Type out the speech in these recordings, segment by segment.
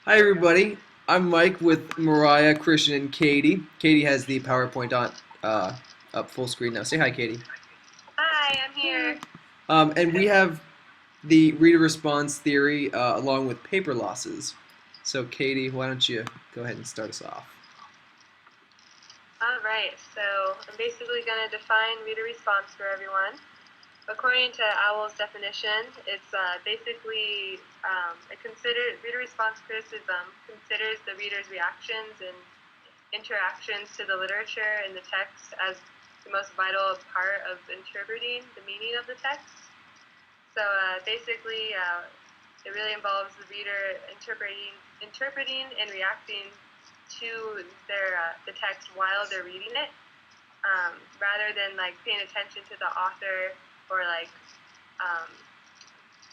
Hi, everybody. I'm Mike with Mariah, Christian, and Katie. Katie has the PowerPoint on up full screen now. Say hi, Katie. Hi, I'm here. And we have the reader response theory along with paper losses. So, Katie, why don't you go ahead and start us off? All right, so I'm basically going to define reader response for everyone. According to Owl's definition, it's reader response criticism considers the reader's reactions and interactions to the literature and the text as the most vital part of interpreting the meaning of the text. So it really involves the reader interpreting and reacting to the text while they're reading it, rather than like paying attention to the author or um,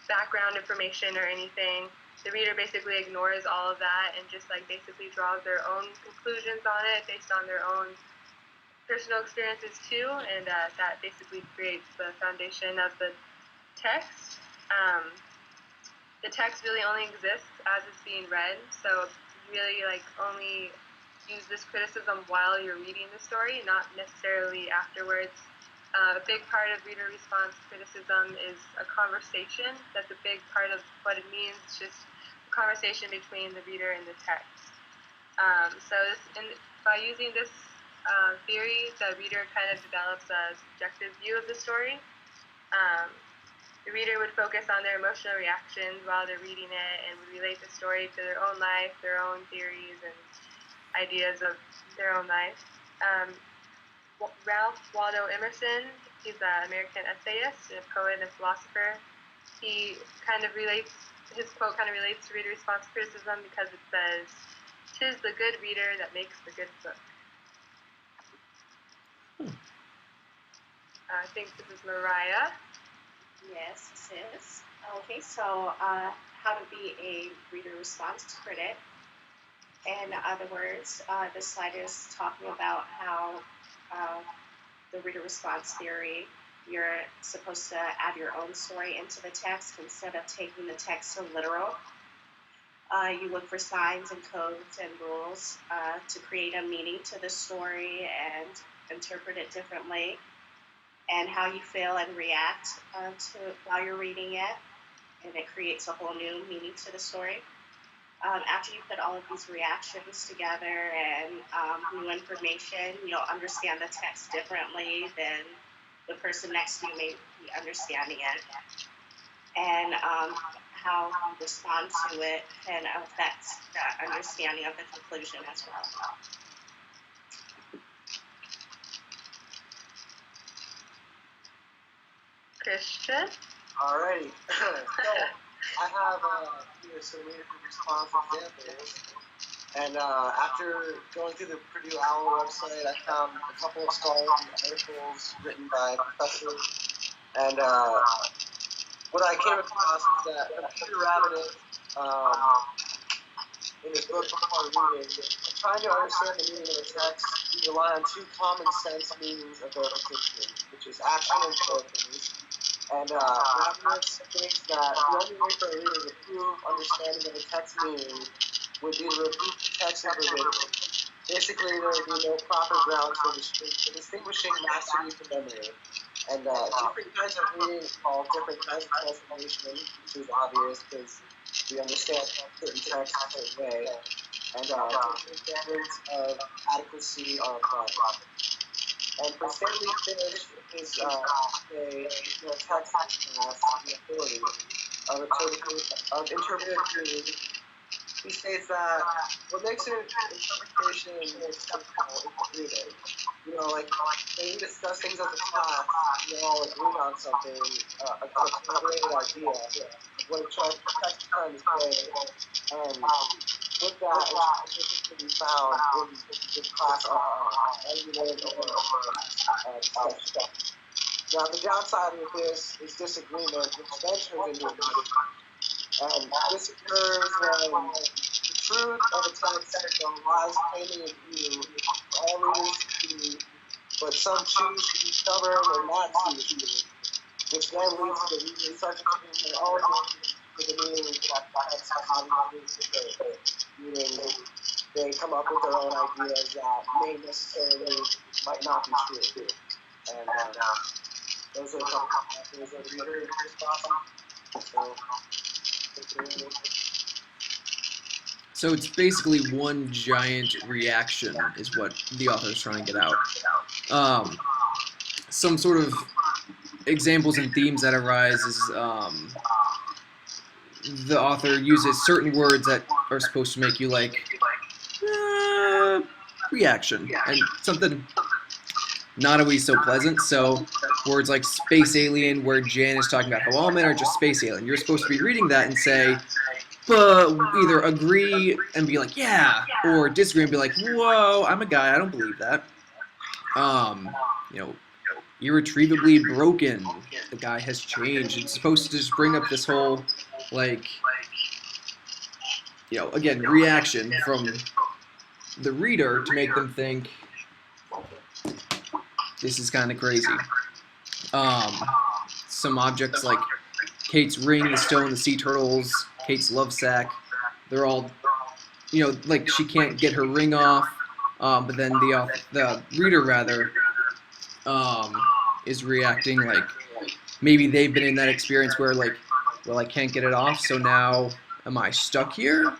background information or anything. The reader basically ignores all of that and just basically draws their own conclusions on it based on their own personal experiences too, and that basically creates the foundation of the text. The text really only exists as it's being read, so really only use this criticism while you're reading the story, not necessarily afterwards. A big part of reader response criticism is a conversation. That's a big part of what it means, just a conversation between the reader and the text. By using this theory, the reader kind of develops a subjective view of the story. The reader would focus on their emotional reactions while they're reading it and would relate the story to their own life, their own theories, and ideas of their own life. Ralph Waldo Emerson, he's an American essayist, a poet and philosopher. He kind of relates, his quote kind of relates to reader response criticism because it says, "'Tis the good reader that makes the good book." I think this is Mariah. Yes, this is. Okay, so how to be a reader response critic. In other words, this slide is talking about how the reader response theory, you're supposed to add your own story into the text instead of taking the text so literal. You look for signs and codes and rules to create a meaning to the story and interpret it differently, and how you feel and react to while you're reading it, and it creates a whole new meaning to the story. After you put all of these reactions together and new information, you'll understand the text differently than the person next to you may be understanding it, and how you respond to it can affect the understanding of the conclusion as well. Christian? Alrighty. So I have here some reader response examples. And after going through the Purdue Owl website, I found a couple of scholarly articles written by professors. And what I came across is that Peter Rabbit, in his book Before Reading, trying to understand the meaning of a text, you rely on two common sense meanings of repetition, which is action and characters. And Ravenous thinks that the only way for a reader to prove understanding of a text meaning would be to repeat the text over verbatim. Basically, there would be no proper grounds for distinguishing mastery from memory. And different kinds of reading involve different kinds of transformation, which is obvious because we understand certain texts a certain way. And different standards of adequacy are applied. And for Stanley Fish, his text class, the authority of interpretive reading, he states that what makes an interpretation acceptable is reading. You know, like when we discuss things as a class, we all agree on something, a collaborated idea of what a text trying to say, and with that, interpretation can be found in the class argument or discussion. Now, the downside with this is disagreement, which then turns into a debate. And this occurs when the truth of a text lies plainly in view for all readers to see, but some choose to be stubborn or not see the truth, which then leads to the reader substituting their own meaning for the meaning that the text obviously portrays. with their own ideas that might not be true. And those are the reader responses. So it's basically one giant reaction is what the author is trying to get out. Some sort of examples and themes that arise is the author uses certain words that are supposed to make you like reaction and something not always so pleasant. So words like space alien, where Jan is talking about how all men are just space alien. You're supposed to be reading that and say, but either agree and be like, yeah, or disagree and be like, whoa, I'm a guy, I don't believe that. You know, irretrievably broken. The guy has changed. It's supposed to just bring up this whole, like, you know, again, reaction from the reader to make them think this is kind of crazy. Some objects like Kate's ring is still in the sea turtles, Kate's love sack, they're all, you know, like she can't get her ring off, but then the reader rather is reacting like maybe they've been in that experience where like, well, I can't get it off, so now am I stuck here?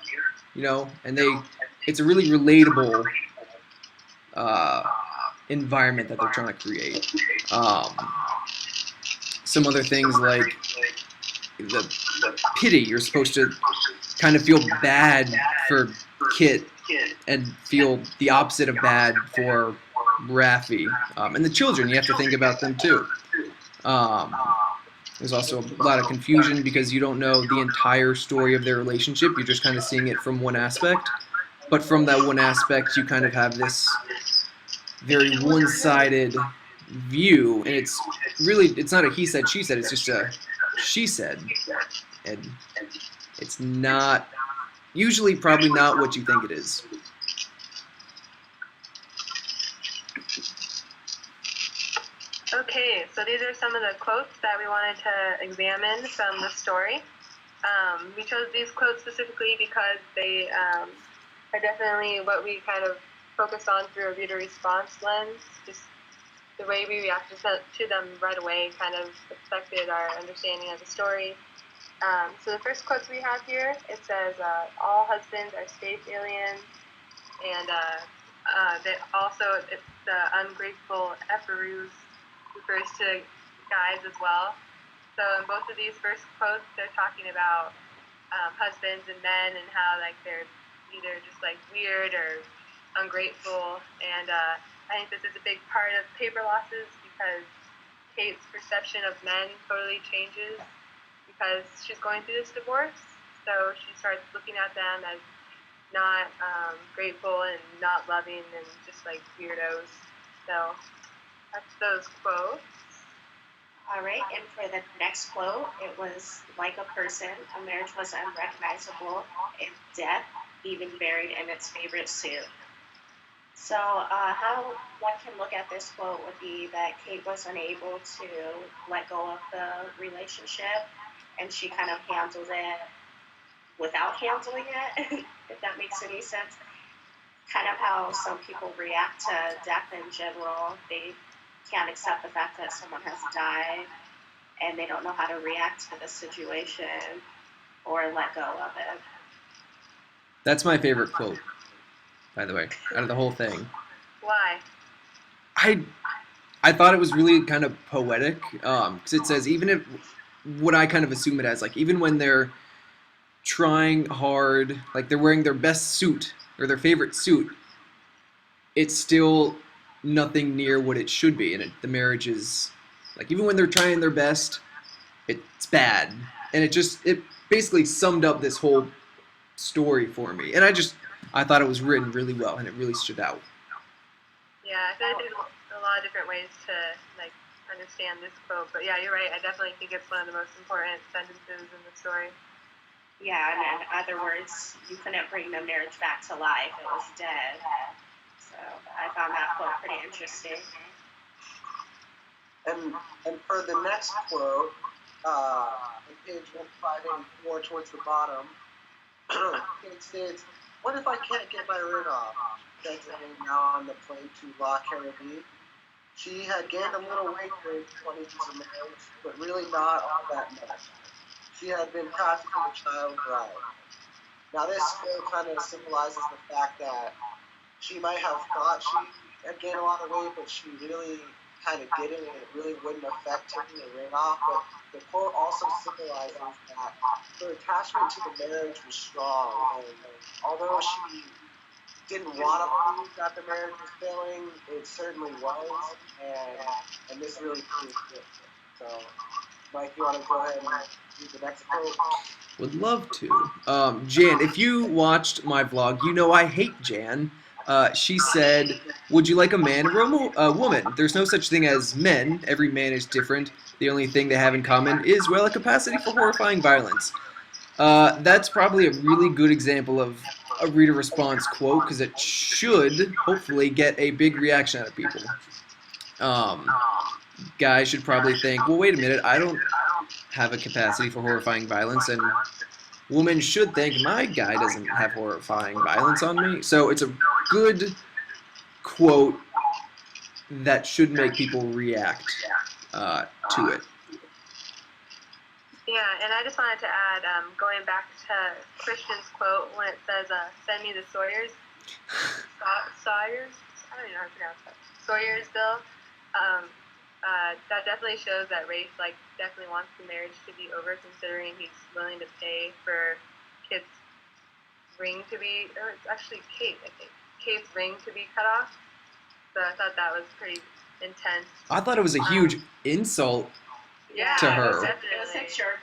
You know, and it's a really relatable environment that they're trying to create. Some other things like the pity. You're supposed to kind of feel bad for Kit and feel the opposite of bad for Raffi. And the children, you have to think about them too. There's also a lot of confusion because you don't know the entire story of their relationship. You're just kind of seeing it from one aspect. But from that one aspect, you kind of have this very one-sided view, and it's not a he said, she said, it's just a she said. And it's not, usually probably not what you think it is. Okay, so these are some of the quotes that we wanted to examine from the story. We chose these quotes specifically because they are definitely what we kind of focused on through a reader response lens. Just the way we reacted to them right away kind of affected our understanding of the story. So the first quotes we have here, it says, all husbands are space aliens, and that also it's the ungrateful efferoos refers to guys as well. So in both of these first quotes, they're talking about husbands and men and how like they're either just like weird or ungrateful. And I think this is a big part of Paper Losses because Kate's perception of men totally changes because she's going through this divorce. So she starts looking at them as not grateful and not loving and just like weirdos. So that's those quotes. All right, and for the next quote, it was like a person, a marriage was unrecognizable in death, even buried in its favorite suit. So how one can look at this quote would be that Kate was unable to let go of the relationship, and she kind of handled it without handling it, if that makes any sense. Kind of how some people react to death in general. They can't accept the fact that someone has died, and they don't know how to react to the situation or let go of it. That's my favorite quote, by the way, out of the whole thing. Why? I thought it was really kind of poetic, because it says, even if, what I kind of assume it as, like, even when they're trying hard, like they're wearing their best suit, or their favorite suit, it's still nothing near what it should be, and the marriage is, like, even when they're trying their best, it's bad. And it basically summed up this whole story for me, and I thought it was written really well, and it really stood out. Yeah, I feel like there's a lot of different ways to like understand this quote, but yeah, you're right. I definitely think it's one of the most important sentences in the story. Yeah, and in other words, you couldn't bring the marriage back to life. It was dead. So I found that quote pretty interesting. And for the next quote, on page 154 towards the bottom, it states, what if I can't get my ring off? Said to him now on the plane to La Caribbean. She had gained a little weight during 20 years of marriage, but really not all that much. She had been practically a child bride. Now this quote kind of symbolizes the fact that she might have thought she had gained a lot of weight, but she really kind of didn't, and it really wouldn't affect taking the ring off. But the quote also symbolizes that her attachment to the marriage was strong, and although she didn't want to believe that the marriage was failing, it certainly was, and this really proves it. So, Mike, you want to go ahead and read the next quote? Would love to. Jan, if you watched my vlog, you know I hate Jan. She said, "Would you like a man or a woman? There's no such thing as men. Every man is different. The only thing they have in common is, well, a capacity for horrifying violence." That's probably a really good example of a reader response quote because it should hopefully get a big reaction out of people. Guys should probably think, well, wait a minute, I don't have a capacity for horrifying violence, and women should think my guy doesn't have horrifying violence on me. So it's a good quote that should make people react to it. Yeah, and I just wanted to add, going back to Christian's quote when it says, "Send me the Sawyers," Sawyers. I don't even know how to pronounce that. Sawyers bill. That definitely shows that Rafe definitely wants the marriage to be over, considering he's willing to pay for Kit's ring to be, or it's actually Kate, I think. Kate's ring to be cut off. So I thought that was pretty intense. I thought it was a huge insult to her. It was a jerk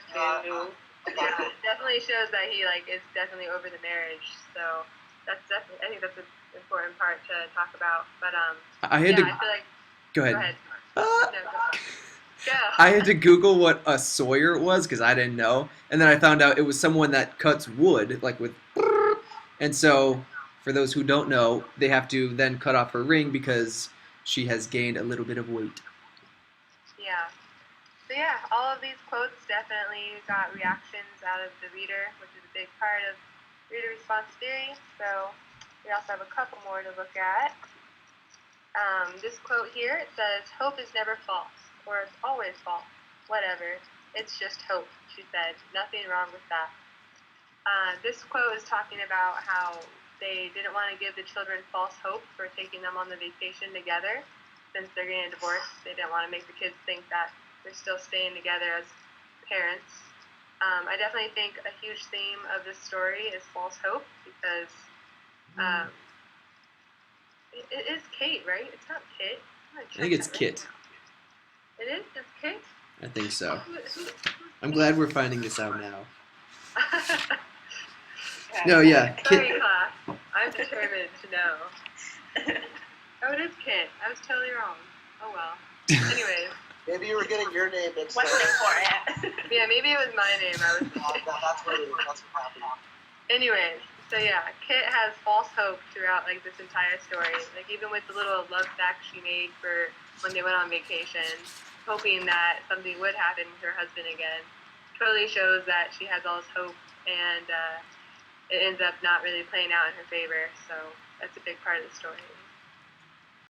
move. Yeah, it definitely shows that he is definitely over the marriage. So that's definitely, I think that's an important part to talk about. But I had to. I feel like. Go ahead. Go ahead. Ah! No, go. I had to Google what a sawyer was because I didn't know, and then I found out it was someone that cuts wood, like with. And so, for those who don't know, they have to then cut off her ring because she has gained a little bit of weight. Yeah. So yeah, all of these quotes definitely got reactions out of the reader, which is a big part of reader response theory. So we also have a couple more to look at. This quote here, it says, "Hope is never false, or it's always false. Whatever. It's just hope," she said. Nothing wrong with that. This quote is talking about how they didn't want to give the children false hope for taking them on the vacation together. Since they're getting a divorce, they didn't want to make the kids think that they're still staying together as parents. I definitely think a huge theme of this story is false hope because it is Kate, right? It's not Kit. I think it's Kit. It is? It's Kit? I think so. I'm glad we're finding this out now. No, yeah, Sorry, Kit. class. I'm determined to know. Oh, it is Kit. I was totally wrong. Oh well. Anyways. Maybe you were getting your name mixed up. What's important? Yeah, maybe it was my name. I was. That's what happened. Anyways, so yeah, Kit has false hope throughout this entire story. Even with the little love sack she made for when they went on vacation, hoping that something would happen with her husband again, totally shows that she has all this hope, and it ends up not really playing out in her favor. So that's a big part of the story.